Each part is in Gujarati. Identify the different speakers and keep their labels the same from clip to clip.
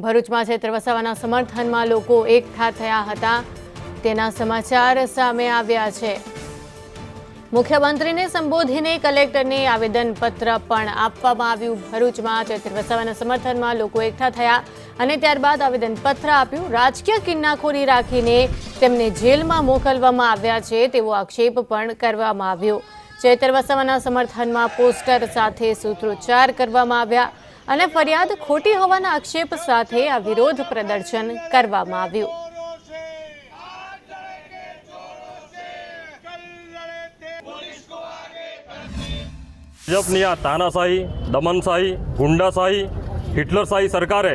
Speaker 1: ભરૂચમાં ચૈત્ર વસાવાના સમર્થનમાં લોકો એકઠા થયા હતા તેના સમાચાર સામે આવ્યા છે। મુખ્યમંત્રીને સંબોધીને કલેક્ટરને આવેદનપત્ર પણ આપવામાં આવ્યું। ભરૂચમાં ચૈત્ર વસાવાના સમર્થનમાં લોકો એકઠા થયા અને ત્યારબાદ આવેદનપત્ર આપ્યું। રાજકીય કિન્નાખોરી રાખીને તેમને જેલમાં મોકલવામાં આવ્યા છે તેવો આક્ષેપ પણ કરવામાં આવ્યો। ચૈત્ર વસાવાના સમર્થનમાં પોસ્ટર સાથે સૂત્રોચ્ચાર કરવામાં આવ્યા અને ફરિયાદ ખોટી હોવાના આક્ષેપ સાથે આ વિરોધ પ્રદર્શન કરવામાં આવ્યું।
Speaker 2: ભાજપની આ તાનાશાહી, દમનશાહી, ગુંડાશાહી, હિટલરશાહી સરકારે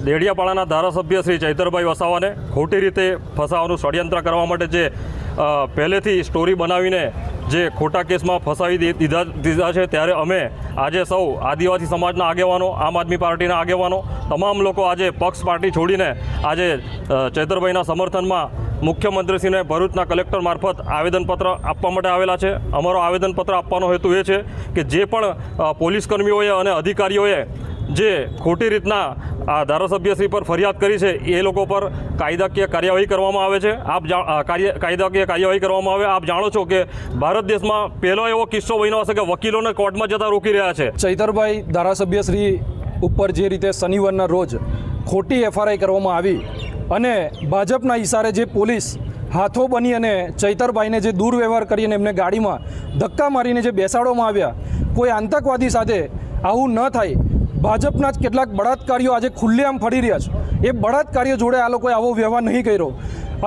Speaker 2: દેડિયાપાડાના ધારાસભ્ય શ્રી ચૈતરભાઈ વસાવાને ખોટી રીતે ફસાવાનું ષડયંત્ર કરવા માટે જે પહેલેથી સ્ટોરી બનાવીને જે ખોટા કેસમાં ફસાવી દીધા છે, ત્યારે અમે આજે સૌ આદિવાસી સમાજના આગેવાનો, આમ આદમી પાર્ટીના આગેવાનો, તમામ લોકો આજે પક્ષ પાર્ટી છોડીને આજે ચૈતરભાઈના સમર્થનમાં મુખ્યમંત્રીશ્રીને ભરૂચના કલેક્ટર મારફત આવેદનપત્ર આપવા માટે આવેલા છે। અમારો આવેદનપત્ર આપવાનો હેતુ એ છે કે જે પણ પોલીસ કર્મીઓએ અને અધિકારીઓએ જે ખોટી રીતના આ ધારાસભ્યશ્રી પર ફરિયાદ કરી છે એ લોકો પર કાયદાકીય કાર્યવાહી કરવામાં આવે છે। કાયદાકીય કાર્યવાહી કરવામાં આવે। આપ જાણો છો કે ભારત દેશમાં પહેલો એવો કિસ્સો બન્યો હશે કે વકીલોને કોર્ટમાં જતા રોકી રહ્યા છે।
Speaker 3: ચૈતરભાઈ ધારાસભ્યશ્રી ઉપર જે રીતે શનિવારના રોજ ખોટી એફઆરઆઈ કરવામાં આવી અને ભાજપના ઇશારે જે પોલીસ હાથો બની અને ચૈતરભાઈને જે દુર્વ્યવહાર કરીને એમને ગાડીમાં ધક્કા મારીને જે બેસાડવામાં આવ્યા, કોઈ આતંકવાદી સાથે આવું ન થાય। ભાજપના જ કેટલાક બળાત્કારીઓ આજે ખુલ્લેઆમ ફરી રહ્યા છે। એ બળાત્કારીઓ જોડે આ લોકોએ આવો વ્યવહાર નહીં કર્યો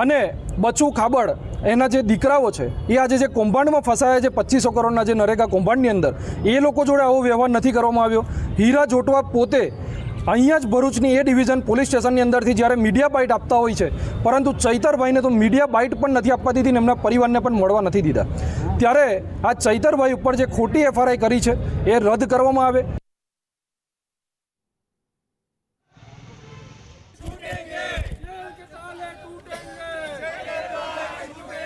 Speaker 3: અને બચુ ખાબડ એના જે દીકરાઓ છે એ આજે જે કૌભાંડમાં ફસાયા છે 2500 કરોડના જે નરેગા કૌભાંડની અંદર, એ લોકો જોડે આવો વ્યવહાર નથી કરવામાં આવ્યો। હીરા જોટવા પોતે અહીંયા જ ભરૂચની એ ડિવિઝન પોલીસ સ્ટેશનની અંદરથી જ્યારે મીડિયા બાઇટ આપતા હોય છે, પરંતુ ચૈતરભાઈને તો મીડિયા બાઇટ પણ નથી આપવા દીધી ને એમના પરિવારને પણ મળવા નથી દીધા। ત્યારે આ ચૈતરભાઈ ઉપર જે ખોટી એફઆરઆઈ કરી છે એ રદ કરવામાં આવે।